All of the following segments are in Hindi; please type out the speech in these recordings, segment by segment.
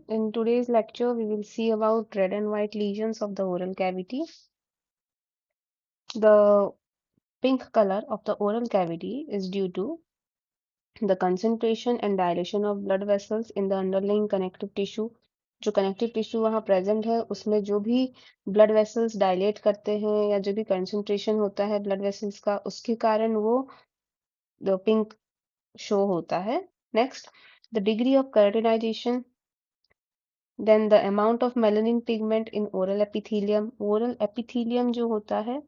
In today's lecture, we will see about red and white lesions of the oral cavity. The pink color of the oral cavity is due to the concentration and dilation of blood vessels in the underlying connective tissue. जो कनेक्टिव टिश्यू वहाँ प्रेजेंट है उसमें जो भी ब्लड वेसल्स डायलेट करते हैं या जो भी कंसंट्रेशन होता है ब्लड वेसल्स का उसके कारण वो पिंक शो होता है. Next, the degree of keratinisation, then the amount of melanin pigment in oral epithelium. Oral epithelium जो होता है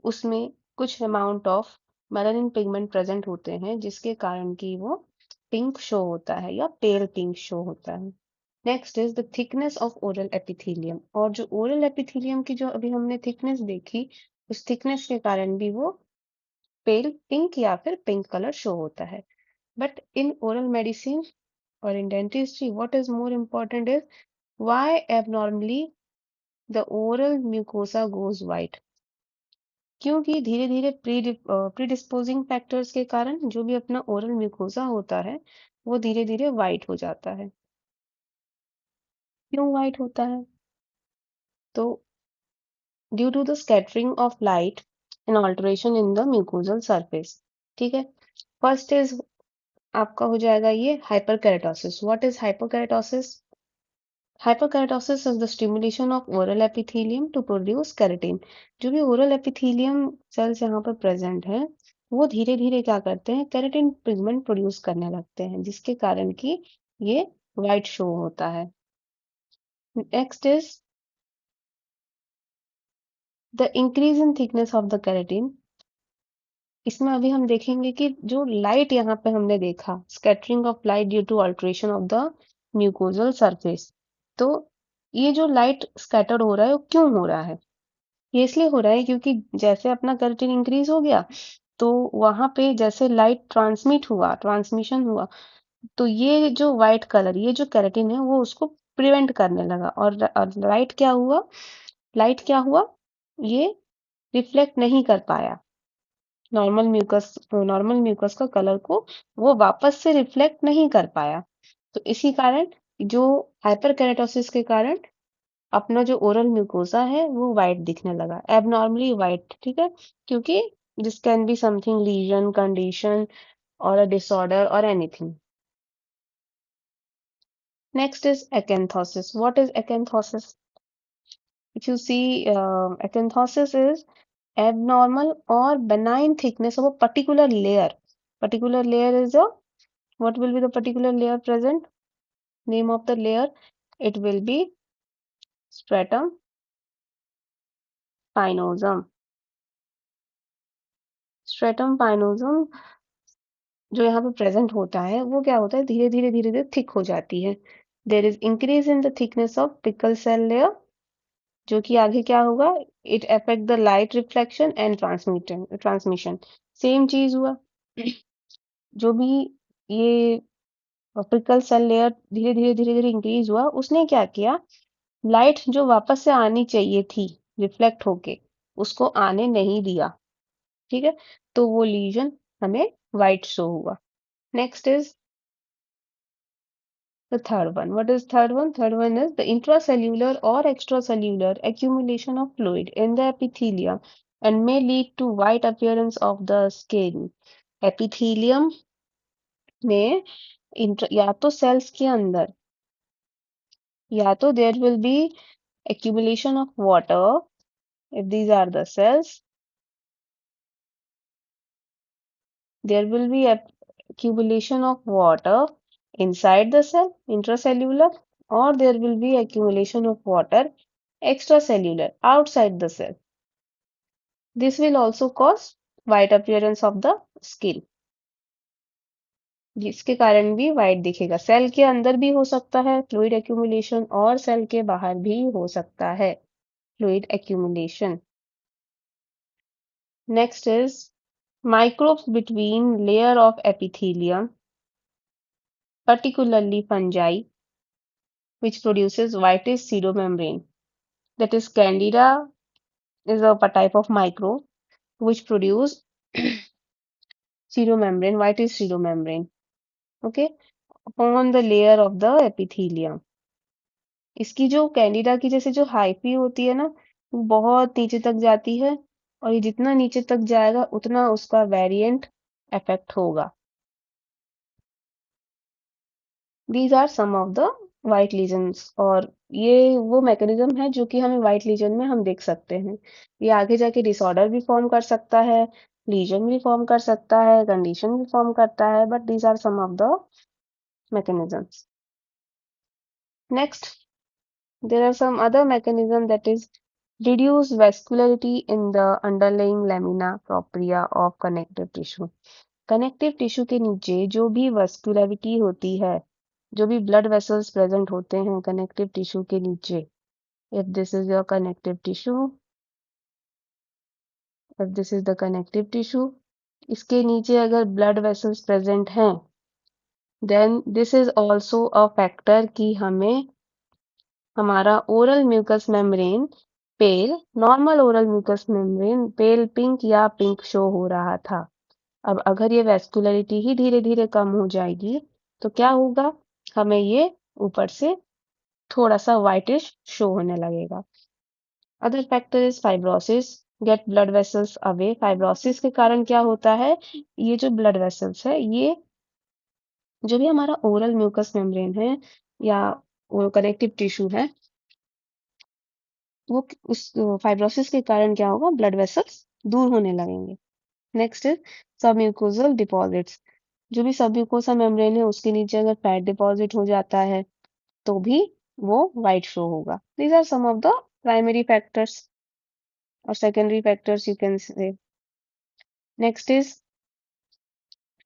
उसमें कुछ amount of melanin pigment present होते हैं जिसके कारण कि वो पिंक शो होता है या पेल पिंक शो होता है. Next is the thickness of oral epithelium. और जो ओरल एपिथेलियम की जो अभी हमने थिकनेस देखी उस थिकनेस के कारण भी वो पेल पिंक या फिर पिंक कलर शो होता है. बट इन ओरल मेडिसिन और in dentistry, what is more important is why abnormally the oral mucosa goes white. क्योंकि धीरे धीरे प्रीडिस्पोजिंग फैक्टर्स के कारण जो भी अपना ओरल म्यूकोसा होता है वो धीरे धीरे वाइट हो जाता है. क्यों वाइट होता है? तो due to the scattering of light and alteration in the mucosal surface. ठीक है. फर्स्ट इज आपका हो जाएगा ये hyperkeratosis. What is hyperkeratosis? Hyperkeratosis is the stimulation of oral epithelium to produce keratin. जो भी oral epithelium cells यहाँ पर present है वो धीरे धीरे क्या करते हैं केराटिन पिगमेंट प्रोड्यूस करने लगते हैं जिसके कारण कि ये व्हाइट शो होता है. Next is the increase in thickness of the keratin. इसमें अभी हम देखेंगे कि जो लाइट यहाँ पे हमने देखा scattering of light due to alteration of the mucosal surface. तो ये जो लाइट स्कैटर्ड हो रहा है वो क्यों हो रहा है? ये इसलिए हो रहा है क्योंकि जैसे अपना केराटिन इंक्रीज हो गया तो वहां पे जैसे लाइट ट्रांसमिशन हुआ तो ये जो व्हाइट कलर ये जो केराटिन है वो उसको प्रिवेंट करने लगा. और लाइट क्या हुआ ये रिफ्लेक्ट नहीं कर पाया नॉर्मल म्यूकस का कलर को वो वापस से रिफ्लेक्ट नहीं कर पाया. तो इसी कारण जो हाइपरकेराटोसिस के कारण अपना जो ओरल म्यूकोसा है वो वाइट दिखने लगा एबनॉर्मली वाइट. ठीक है. क्योंकि this can be something lesion condition और अ डिसऑर्डर और anything. Next is acanthosis. What is acanthosis? If you see, acanthosis is abnormal or benign thickness of a particular layer. Particular layer is a, what will be the particular layer present? Name of the layer, it will be stratum spinosum. Stratum spinosum जो यहाँ पे प्रेजेंट होता है वो क्या होता है धीरे धीरे धीरे धीरे थिक हो जाती है. There is increase in the thickness of prickle cell layer जो कि आगे क्या होगा it affect the light reflection and transmission. Same चीज हुआ. जो भी ये पिकल सेल लेयर धीरे धीरे धीरे धीरे इंक्रीज हुआ उसने क्या किया लाइट जो वापस से आनी चाहिए थी रिफ्लेक्ट होके उसको आने नहीं दिया. ठीक है. तो वो लीजन हमें वाइट शो हुआ. Next is the third one. What is third one? Third one is the intracellular or extracellular accumulation of fluid in the epithelium and may lead to white appearance of the skin. Epithelium में या तो cells के अंदर या तो there will be accumulation of water if these are the cells. There will be accumulation of water inside the cell, intracellular, or there will be accumulation of water extracellular, outside the cell. This will also cause white appearance of the skin. जिसके कारण भी white दिखेगा. सेल के अंदर भी हो सकता है फ्लूइड एक्यूमुलेशन और सेल के बाहर भी हो सकता है fluid accumulation. Next is microbes between layer of epithelium, particularly fungi, which produces whitish pseudomembrane. That is Candida is a type of microbe which produce pseudomembrane, whitish pseudomembrane. Okay, upon the layer of the epithelium. इसकी जो कैंडिडा की जैसे जो हाइफी होती है ना, वो बहुत नीचे तक जाती है, और ये जितना नीचे तक जाएगा उतना उसका वेरिएंट इफेक्ट होगा। These are some of the white lesions, और ये वो मैकेनिज्म है जो कि हमें व्हाइट लीजन में हम देख सकते हैं। ये आगे जाके डिसऑर्डर भी फॉर्म कर सकता है, लीजन भी फॉर्म कर सकता है, कंडीशन भी फॉर्म करता है, but these are some of the mechanisms. Next, there are some other mechanism, that is reduce vascularity in the underlying lamina propria of connective tissue. Connective tissue के नीचे जो भी वस्कुलरिटी होती है, जो भी ब्लड वेसल्स प्रेजेंट होते हैं कनेक्टिव टिश्यू के नीचे, if this is your connective tissue, if this is the connective tissue, इसके नीचे अगर ब्लड वेसल्स प्रेजेंट हैं, then this is also a factor कि हमें हमारा oral mucous membrane pale, normal oral mucous membrane pale pink या पिंक शो हो रहा था। अब अगर ये वैस्कुलरिटी ही धीरे धीरे कम हो जाएगी तो क्या होगा, हमें ये ऊपर से थोड़ा सा व्हाइटिश शो होने लगेगा। Other factor is fibrosis, get blood vessels away. Fibrosis के कारण क्या होता है, ये जो ब्लड वेसल्स है, ये जो भी हमारा ओरल म्यूकस मेम्ब्रेन है या कनेक्टिव टिश्यू है, वो उस फाइब्रोसिस के कारण क्या होगा, ब्लड वेसल्स दूर होने लगेंगे। Next is submucosal deposits. जो भी सबम्यूकोसा मेम्ब्रेन है उसके नीचे अगर फैट डिपॉजिट हो जाता है तो भी वो वाइट शो होगा। These are some of the primary factors और secondary factors you can say. Next is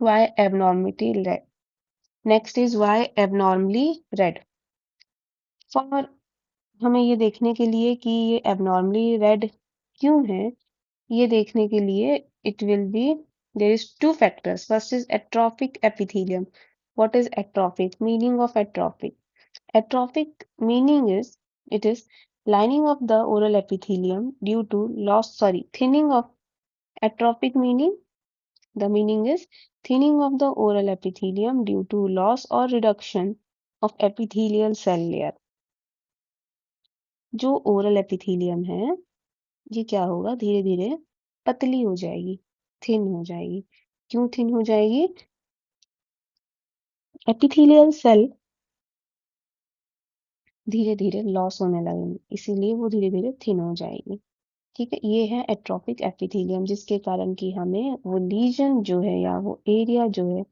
why abnormity red. Next is why abnormally red. For हमें ये देखने के लिए कि ये एबनॉर्मली रेड क्यों है, ये देखने के लिए it will be, there is two factors. First is atrophic epithelium. What is atrophic? Meaning of atrophic. Atrophic meaning is it is lining of the oral epithelium due to loss, sorry, thinning of, atrophic meaning, the meaning is thinning of the oral epithelium due to loss or reduction of epithelial cell layer. जो ओरल एपिथेलियम है ये क्या होगा, धीरे धीरे पतली हो जाएगी, थिन हो जाएगी। क्यों थिन हो जाएगी, एपिथेलियल सेल धीरे धीरे लॉस होने लगेंगे, इसीलिए वो धीरे धीरे थिन हो जाएगी। ठीक है, ये है एट्रोफिक एपिथेलियम, जिसके कारण कि हमें वो लीजन जो है या वो एरिया जो है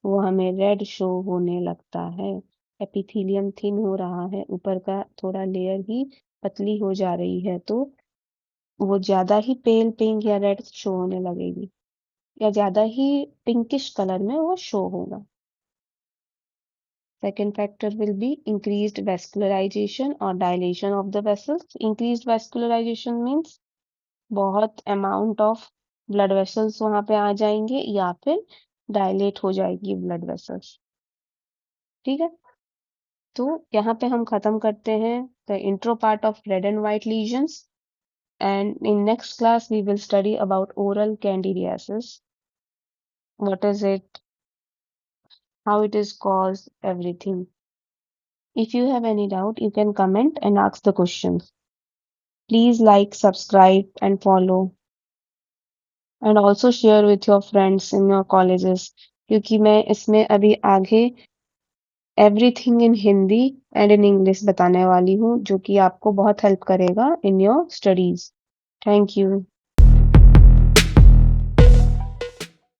वो हमें रेड शो होने लगता है। एपिथेलियम थिन हो रहा है, ऊपर का थोड़ा लेयर ही पतली हो जा रही है, तो वो ज्यादा ही पेल पिंक या रेड शो होने लगेगी, या ज्यादा ही पिंकिश कलर में वो शो होगा। Second factor will be increased vascularization or dilation of the vessels. Increased vascularization means बहुत amount of blood vessels वहां पे आ जाएंगे, या फिर dilate हो जाएगी blood vessels। ठीक है, तो यहाँ पे हम खत्म करते हैं the intro part of red and white lesions, and in next class we will study about oral candidiasis, what is it, how it is caused, everything. If you have any doubt, you can comment and ask the questions. Please like, subscribe, and follow. And also share with your friends in your colleges. क्योंकि मैं इसमें अभी आगे everything in Hindi and in English बताने वाली हूँ, जो कि आपको बहुत हेल्प करेगा in your studies. Thank you.